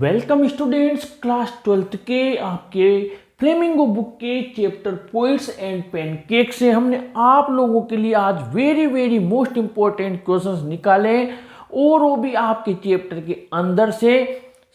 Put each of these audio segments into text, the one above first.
Welcome students, class 12th के आपके flamingo book के चैप्टर पोइट्स एंड पैनकेक से हमने आप लोगों के लिए आज वेरी मोस्ट इंपॉर्टेंट क्वेश्चंस निकाले हैं और वो भी आपके चैप्टर के अंदर से।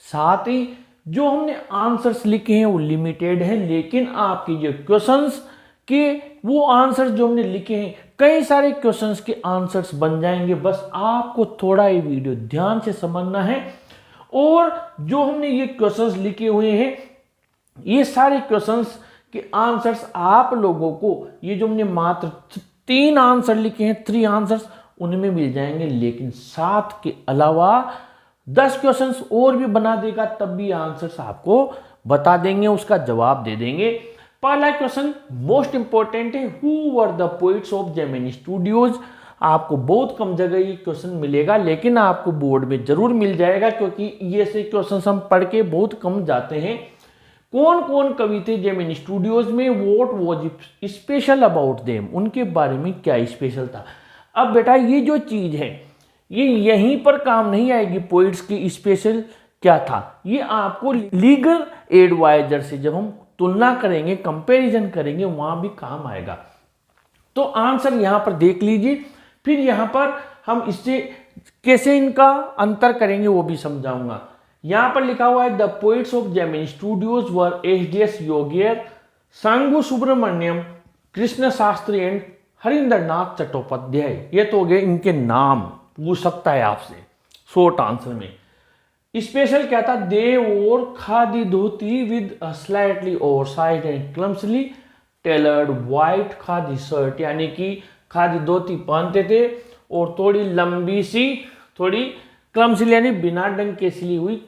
साथ ही जो हमने आंसर्स लिखे हैं वो लिमिटेड है, लेकिन आपके जो क्वेश्चंस के वो आंसर्स जो हमने लिखे हैं कई सारे क्वेश्चंस के आंसर्स बन जाएंगे। बस आपको थोड़ा ये वीडियो ध्यान से समझना है। और जो हमने ये क्वेश्चंस लिखे हुए हैं ये सारे क्वेश्चंस के आंसर्स आप लोगों को, ये जो हमने मात्र 3 आंसर लिखे हैं 3 आंसर्स उनमें मिल जाएंगे, लेकिन 7 के अलावा 10 क्वेश्चंस और भी बना देगा तब भी आंसर्स आपको बता देंगे, उसका जवाब दे देंगे। पहला क्वेश्चन मोस्ट इंपॉर्टेंट है, who were the poets of Gemini studios. आपको बहुत कम जगह ये क्वेश्चन मिलेगा, लेकिन आपको बोर्ड में जरूर मिल जाएगा क्योंकि ये से क्वेश्चन हम पढ़ के बहुत कम जाते हैं। कौन कौन कवि थे जेमिनी स्टूडियोज में, what was special about them, उनके बारे में क्या स्पेशल था। अब बेटा ये जो चीज है ये यहीं पर काम नहीं आएगी, पोइट्स की स्पेशल क्या था, ये आपको लीगल एडवाइजर से जब हम तुलना करेंगे, कंपैरिजन करेंगे, वहां भी काम आएगा। तो आंसर यहां पर देख लीजिए, फिर यहां पर हम इससे कैसे इनका अंतर करेंगे वो भी समझाऊंगा। यहां पर लिखा हुआ है the poets of Gemini Studios were HDS. Yogiar, Sangu Subramanyam, Krishna Shastri and Harindra Nath Chattopadhyay. ये तो हो गए इनके नाम, पूछ सकता है आपसे शॉर्ट आंसर में। स्पेशल क्या था, they wore khadi dhoti with slightly oversize and clumsily tailored white khadi shirt, यानी कि खादी धोती पहनते थे और थोड़ी लंबी सी, थोड़ी क्लम्सली यानी बिना डंग के सिली हुई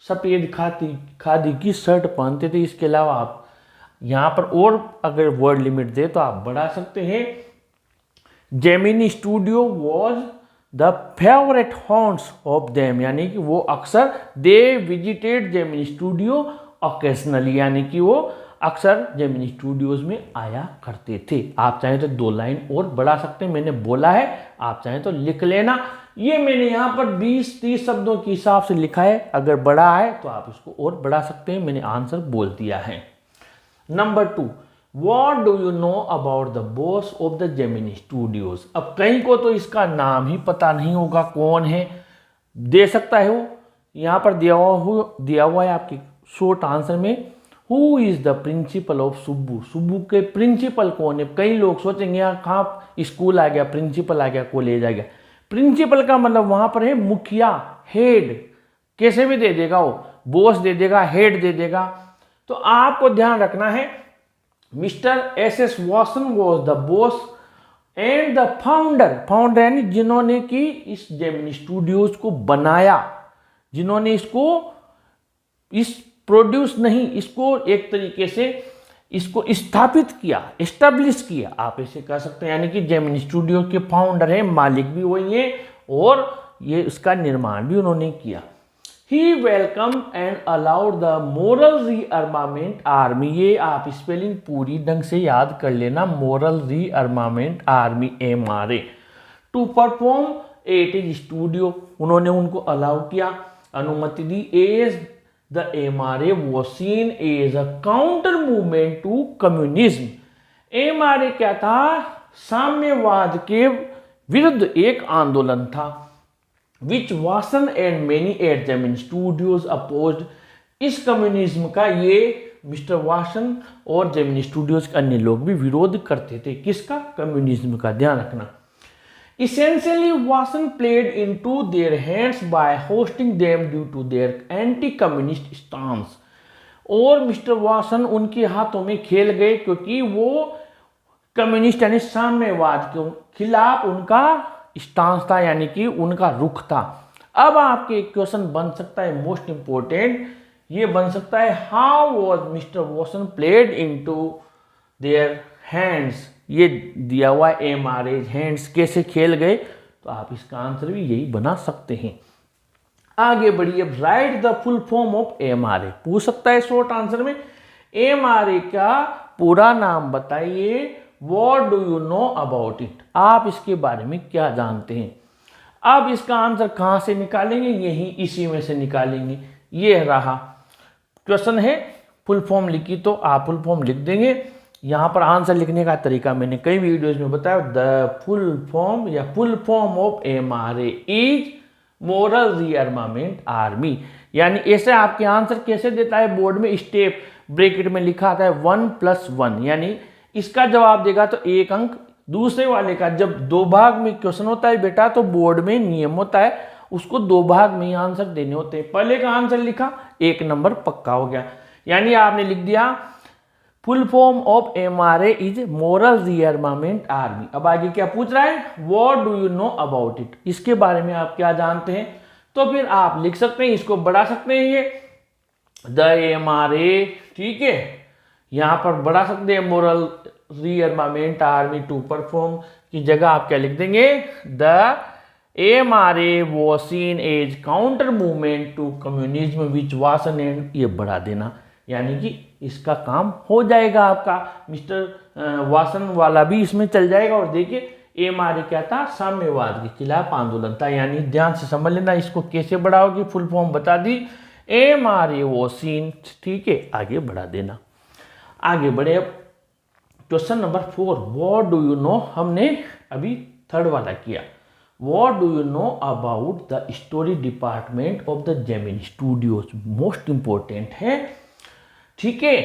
सफेद खादी की शर्ट पहनते थे। इसके अलावा आप यहां पर और अगर वर्ड लिमिट दे तो आप बढ़ा सकते हैं। Gemini studio was the favourite haunts of them, यानी कि वो अक्सर they visited Gemini studio occasionally, यानी कि वो अक्सर जेमिनी स्टूडियोज में आया करते थे। आप चाहें तो 2 लाइन और बढ़ा सकते हैं, मैंने बोला है, आप चाहें तो लिख लेना। ये मैंने यहाँ पर 20-30 शब्दों के हिसाब से लिखा है, अगर बड़ा है तो आप इसको और बढ़ा सकते हैं, मैंने आंसर बोल दिया है। Number 2, What do you know about the boss of the Gemini Studios? अब कहीं को तो इसका नाम ही पता नहीं होगा कौन है, दे सकता है वो यहाँ पर दिया हुआ है आपके शॉर्ट आंसर में। Who is the principle of Subbu, Subbu के प्रिंसिपल कौन है। कई लोग सोचेंगे यहाँ कहाँ स्कूल आ गया, प्रिंसिपल आ गया, कॉलेज आ गया। प्रिंसिपल का मतलब वहां पर है मुखिया, हेड, कैसे भी दे देगा वो, बॉस दे देगा, हेड दे देगा। तो आपको ध्यान रखना है mister S S. Watson was the boss and the founder यानी जिन्होंने कि इस जेमिनी स्टूडियोज को बनाया, जिन्होंने इसको प्रोड्यूस नहीं, इसको एक तरीके से इसको स्थापित किया, एस्टेब्लिश किया, आप इसे कह सकते हैं। यानी कि जेमिनी स्टूडियो के फाउंडर है, मालिक भी वही है और ये इसका निर्माण भी उन्होंने किया। He welcome and allowed the moral rearmament army, ये आप स्पेलिंग पूरी ढंग से याद कर लेना, moral rearmament army MRA to perform at his studio, उन्होंने उनको अलाउ किया, अनुमति दी। As the MRA was seen as a counter movement to communism, MRA क्या था, साम्यवाद के विरुद्ध एक आंदोलन था। Which Watson and many at Gemini Studios opposed, इस कम्युनिज्म का ये मिस्टर वाटसन और जेमिनी स्टूडियोज के अन्य लोग भी विरोध करते थे। किसका, कम्युनिज्म का, ध्यान रखना। Essentially, Watson played into their hands by hosting them due to their anti-communist stance, और मिस्टर वाटसन उनके हाथों में खेल गए क्योंकि वो कम्युनिस्ट यानी साम्यवाद के खिलाफ उनका स्टांस था, यानी कि उनका रुख था। अब आपके क्वेश्चन बन सकता है मोस्ट इंपोर्टेंट, ये बन सकता है how was mister Watson played into their hands, ये दिया हुआ है MRA हैंड्स, कैसे खेल गए, तो आप इसका आंसर भी यही बना सकते हैं। आगे बढ़िए, अब right the full form of MRA, पूछ सकता है शॉर्ट आंसर में। MRA का पूरा नाम बताइए, what do you know about it, आप इसके बारे में क्या जानते हैं। अब इसका आंसर कहां से निकालेंगे, यही इसी में से निकालेंगे। ये रहा क्वेश्चन है, फुल फॉर्म लिखी तो आप फुल फॉर्म लिख देंगे। यहाँ पर आंसर लिखने का तरीका मैंने कई वीडियोज में बताया, द फुल फॉर्म या full form of MRA is moral rearmament army. यानी ऐसे आपके आंसर कैसे देता है बोर्ड में, स्टेप ब्रैकेट में लिखा आता है 1+1, यानी इसका जवाब देगा तो 1 अंक, दूसरे वाले का जब 2 भाग में क्वेश्चन होता है बेटा तो बोर्ड में नियम होता है उसको 2 भाग में ही आंसर देने होते हैं। पहले का आंसर लिखा 1 नंबर पक्का हो गया, यानी आपने लिख दिया full form of MRA is moral rearmament army. अब आगे क्या पूछ रहा है, what do you know about it, इसके बारे में आप क्या जानते हैं, तो फिर आप लिख सकते हैं, इसको बढ़ा सकते हैं, ये द MRA, ठीक है, यहां पर बढ़ा सकते हैं moral rearmament army to perform की जगह आप क्या लिख देंगे, the MRA was seen as counter movement to communism which was an end, ये बढ़ा देना, यानी कि इसका काम हो जाएगा आपका, मिस्टर वासन वाला भी इसमें चल जाएगा। और देखिए MRA क्या था, साम्यवाद के खिलाफ आंदोलन था, यानी ध्यान से समझ लेना इसको कैसे बढ़ाओगे, फुल फॉर्म बता दी, MRA was seen, ठीक है, आगे बढ़ा देना। आगे बढ़े अब question number 4, what do you no, हमने अभी थर्ड वाला किया, what do you know about the story department of the Gemini studios, most important है, ठीक है,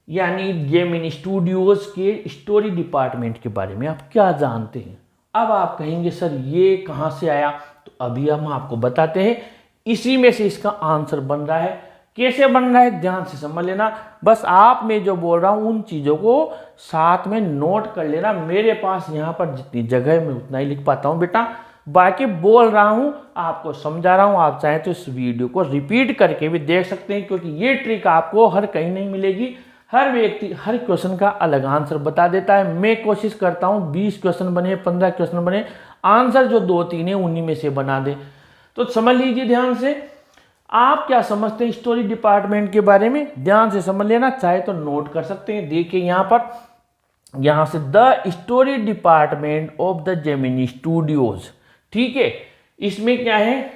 यानी जेमिनी स्टूडियोज के स्टोरी डिपार्टमेंट के बारे में आप क्या जानते हैं। अब आप कहेंगे सर ये कहाँ से आया, तो अभी हम आपको बताते हैं, इसी में से इसका आंसर बन रहा है। कैसे बन रहा है ध्यान से समझ लेना, बस आप मैं जो बोल रहा हूँ उन चीज़ों को साथ में नोट कर लेना। मेरे पास यहाँ पर जितनी जगह है मैं उतना ही लिख पाता हूँ बेटा, बाकी बोल रहा हूँ आपको समझा रहा हूँ, आप चाहें तो इस वीडियो को रिपीट करके भी देख सकते हैं, क्योंकि ये ट्रिक आपको हर कहीं नहीं मिलेगी। हर व्यक्ति हर क्वेश्चन का अलग आंसर बता देता है। मैं कोशिश करता हूँ 20 क्वेश्चन बने, 15 क्वेश्चन बने, आंसर जो 2-3 है उन्हीं में से बना दे। तो समझ लीजिए ध्यान से, आप क्या समझते हैं स्टोरी डिपार्टमेंट के बारे में, ध्यान से समझ लेना, चाहे तो नोट कर सकते हैं। देखिए यहाँ पर, यहाँ से the story department of the Gemini studios, ठीक है, इसमें क्या है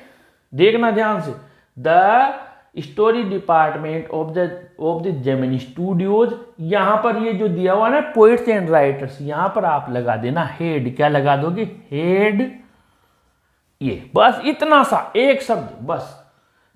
देखना ध्यान से, the story department of the Gemini studios, यहाँ पर ये जो दिया हुआ ना पोइट्स एंड राइटर्स, यहाँ पर आप लगा देना हेड, क्या लगा दोगे, हेड, ये बस इतना सा एक शब्द, बस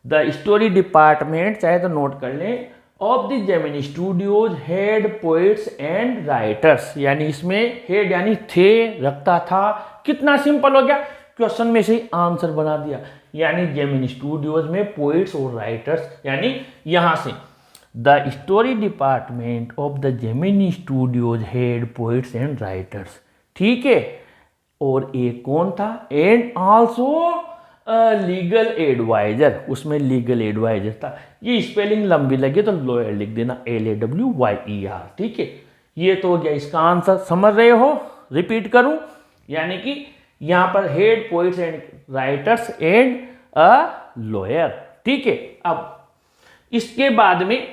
द स्टोरी डिपार्टमेंट, चाहे तो नोट कर लें, of the Gemini studios head poets and writers, यानी इसमें हेड यानी थे, रखता था, कितना सिंपल हो गया, क्वेश्चन में से ही आंसर बना दिया। यानी जेमिनी स्टूडियोज में पोइट्स और राइटर्स, यानी यहां से the story department of the Gemini studios head poets and writers, ठीक है, और एक कौन था, एंड आल्सो लीगल एडवाइजर, उसमें लीगल एडवाइजर था। ये स्पेलिंग लंबी लगे तो लॉयर लिख देना, LAWYER, ठीक है। ये तो हो गया इसका आंसर, समझ रहे हो, रिपीट करूं, यानी कि यहां पर head poets and writers and a lawyer, ठीक है। अब इसके बाद में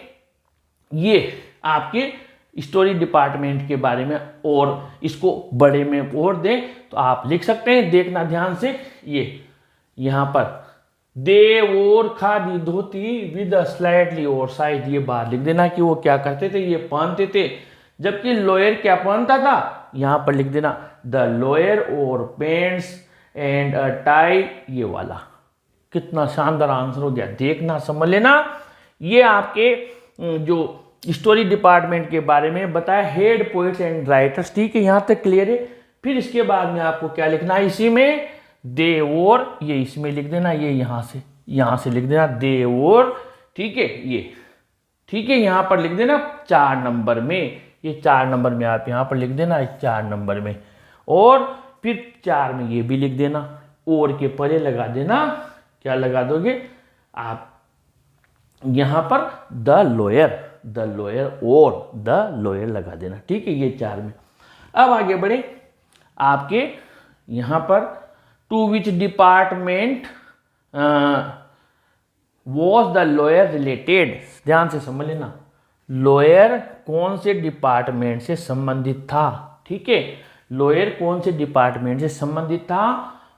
ये आपके स्टोरी डिपार्टमेंट के बारे में और इसको बड़े में और दें तो आप लिख सकते हैं, देखना ध्यान से, ये यहां पर दे और खादी धोती विद स्लाइटली और साइज, ये बात लिख देना कि वो क्या करते थे, ये पहनते थे, जबकि लॉयर क्या पहनता था, यहां पर लिख देना द लॉयर और पेंट्स एंड अ टाई, ये वाला। कितना शानदार आंसर हो गया, देखना समझ लेना। ये आपके जो स्टोरी डिपार्टमेंट के बारे में बताया, हेड पोइट्स एंड राइटर्स, ठीक है, यहां तक क्लियर है। फिर इसके बाद में आपको क्या लिखना है, इसी में दे और, ये इसमें लिख देना, ये यहां से लिख देना दे और, ठीक है, ये ठीक है, यहां पर लिख देना 4 नंबर में, ये 4 नंबर में आप यहां पर लिख देना 4 नंबर में, और फिर 4 में ये भी लिख देना, और के परे लगा देना, क्या लगा दोगे आप यहां पर द लॉयर और द लॉयर लगा देना, ठीक है, ये 4 में। अब आगे बढ़े, आपके यहां पर to which department was the lawyer related, ध्यान से समझ लेना, लॉयर कौन से डिपार्टमेंट से संबंधित था, ठीक है, लॉयर कौन से डिपार्टमेंट से संबंधित था।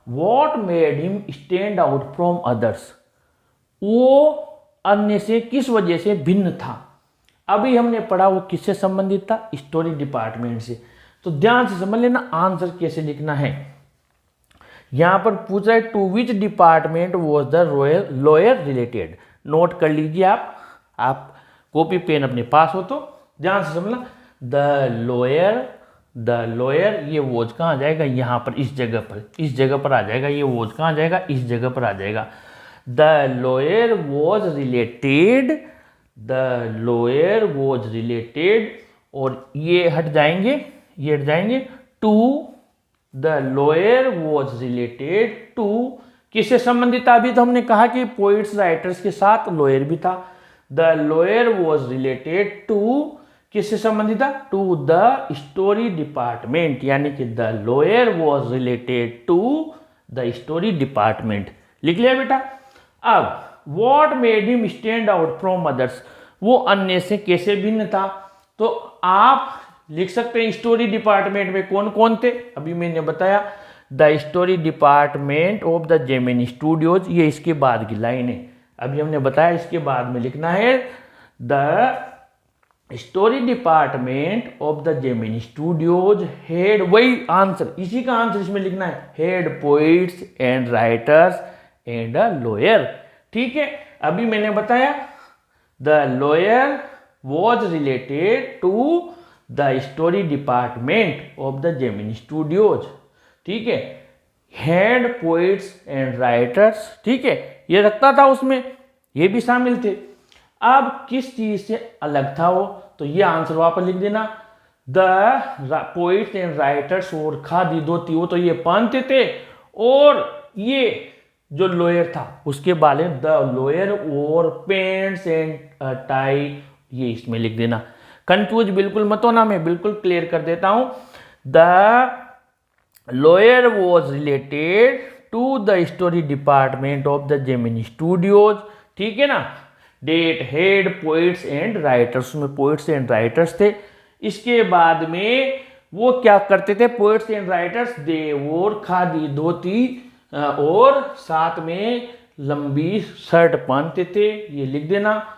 What made him stand out from others, वो अन्य से किस वजह से भिन्न था। अभी हमने पढ़ा वो किससे संबंधित था, स्टोरी डिपार्टमेंट से। तो ध्यान से समझ लेना आंसर कैसे लिखना है। यहां पर पूछ रहा है to which department was the royal lawyer related. Note कर लीजिए आप कॉपी पेन अपने पास हो तो ध्यान से समझना। द लॉयर ये वॉज कहाँ आ जाएगा, यहाँ पर इस जगह पर आ जाएगा। ये वॉज कहाँ आ जाएगा, इस जगह पर आ जाएगा। द लॉयर वॉज रिलेटेड और ये हट जाएंगे to. The lawyer was related to किससे संबंधित था। अभी तो हमने कहा कि पोइट्स राइटर्स के साथ लॉयर भी था। The lawyer was related to किससे संबंधित था, टू द स्टोरी डिपार्टमेंट, यानी कि the lawyer was related to the story department. लिख लिया बेटा। अब what made him stand out from others, वो अन्य से कैसे भिन्न था। तो आप लिख सकते हैं स्टोरी डिपार्टमेंट में कौन कौन थे। अभी मैंने बताया the story department of the Gemini studios, ये इसके बाद की लाइन है। अभी हमने बताया इसके बाद में लिखना है the story department of the Gemini studios head, वही आंसर, इसी का आंसर इसमें लिखना है, head poets and writers and a lawyer. ठीक है, अभी मैंने बताया the lawyer was related to the story department of the Gemini studios. ठीक है, हेड पोइट्स एंड राइटर्स, ठीक है, ये रखता था उसमें, ये भी शामिल थे। अब किस चीज से अलग था वो, तो ये आंसर वापस लिख देना। द पोइट्स एंड राइटर्स और खादी धोती, वो तो ये पहनते थे, और ये जो लॉयर था उसके बारे में द लॉयर और पेंट्स एंड टाई, ये इसमें लिख देना। कंफ्यूज बिल्कुल मत होना, मैं बिल्कुल क्लियर कर देता हूं। The lawyer was related to the story department of the Gemini studios. ठीक है ना। That head poets and writers, में पोइट्स एंड राइटर्स थे। इसके बाद में वो क्या करते थे, पोइट्स एंड राइटर्स दे और खादी धोती और साथ में लंबी शर्ट पहनते थे, ये लिख देना।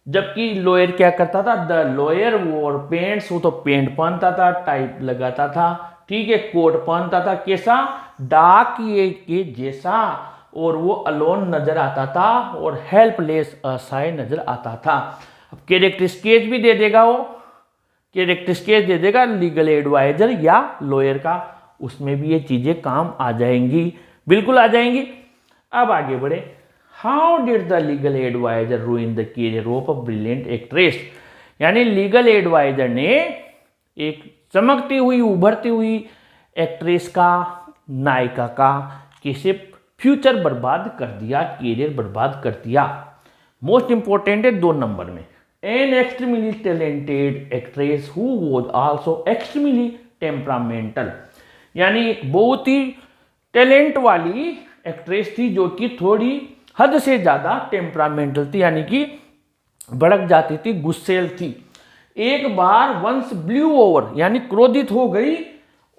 जबकि लॉयर क्या करता था, द लॉयर वोर पेंट्स, वो तो पेंट पहनता था, टाइप लगाता था, ठीक है, कोट पहनता था, कैसा, डार्क ये के जैसा, और वो अलोन नजर आता था और हेल्पलेस असहाय नजर आता था। अब कैरेक्टर स्केच भी दे देगा, वो कैरेक्टर स्केच दे देगा लीगल एडवाइजर या लॉयर का, उसमें भी ये चीजें काम आ जाएंगी, बिल्कुल आ जाएंगी। अब आगे बढ़े। How did the legal advisor ruin the career of a brilliant actress, यानी लीगल एडवाइजर ने एक चमकती हुई उभरती हुई एक्ट्रेस का, नायिका का कैसे फ्यूचर बर्बाद कर दिया, कैरियर बर्बाद कर दिया। मोस्ट इंपॉर्टेंट है 2 नंबर में, an extremely talented actress who was also extremely temperamental, यानी एक बहुत ही टैलेंट वाली एक्ट्रेस थी जो कि थोड़ी हद से ज्यादा टेम्परामेंटल थी, यानी कि भड़क जाती थी, गुस्सेल थी। एक बार वंस ब्लू ओवर, यानी क्रोधित हो गई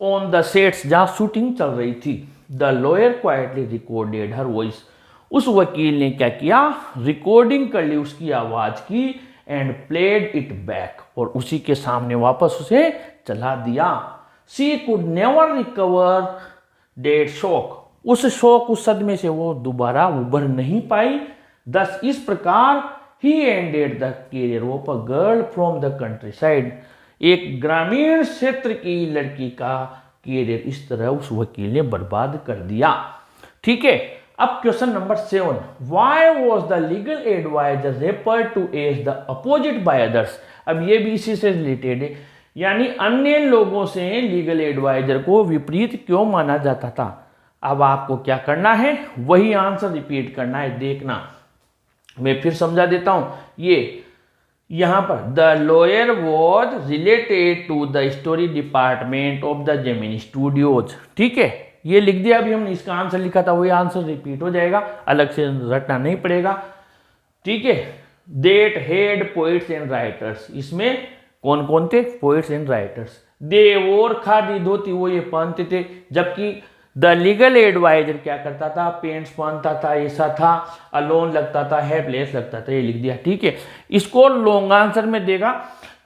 ऑन द सेट्स, जहां शूटिंग चल रही थी। The lawyer quietly recorded her voice, उस वकील ने क्या किया, रिकॉर्डिंग कर ली उसकी आवाज की, एंड प्लेड इट बैक, और उसी के सामने वापस उसे चला दिया। She could never recover that shock, उस शौक, उस सदमे से वो दोबारा उभर नहीं पाई। दस इस प्रकार ही ended the career of a girl from the countryside, एक ग्रामीण क्षेत्र की लड़की का कैरियर इस तरह उस वकील ने बर्बाद कर दिया। ठीक है, अब question number 7, why was the legal advisor referred to as the opposite by others. अब ये भी इसी से रिलेटेड है, यानी अन्य लोगों से लीगल एडवाइजर को विपरीत क्यों माना जाता था। अब आपको क्या करना है, वही आंसर रिपीट करना है, देखना मैं फिर समझा देता हूं। ये यहां पर the lawyer was related to the story department of the Gemini studios, ठीक है, ये लिख दिया। अभी हमने इसका आंसर लिखा था, वही आंसर रिपीट हो जाएगा, अलग से रटना नहीं पड़ेगा। ठीक है, that head poets and writers, इसमें कौन कौन थे, पोइट्स एंड राइटर्स। दे और खादी धोती, वो ये पहनते थे, जबकि द लीगल एडवाइजर क्या करता था, पेंट्स पहनता था, ऐसा था, अलोन लगता था, हेल्पलेस लगता था, ये लिख दिया। ठीक है, इसको लॉन्ग आंसर में देगा,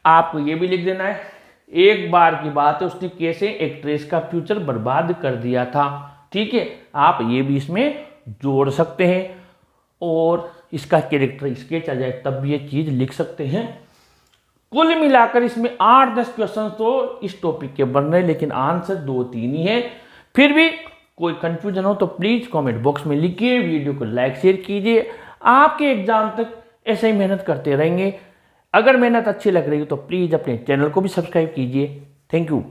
आपको ये भी लिख देना है। एक बार की बात है, उसने कैसे एक्ट्रेस का फ्यूचर बर्बाद कर दिया था। ठीक है, आप ये भी इसमें जोड़ सकते हैं और इसका कैरेक्टर स्केच आ जाए तब भी ये चीज लिख सकते हैं। कुल मिलाकर इसमें 8-10 क्वेश्चन तो इस टॉपिक के बन रहे हैं, लेकिन आंसर 2-3 ही है। फिर भी कोई कंफ्यूजन हो तो प्लीज कमेंट बॉक्स में लिखिए, वीडियो को लाइक शेयर कीजिए। आपके एग्जाम तक ऐसे ही मेहनत करते रहेंगे। अगर मेहनत अच्छी लग रही है तो प्लीज अपने चैनल को भी सब्सक्राइब कीजिए। Thank you.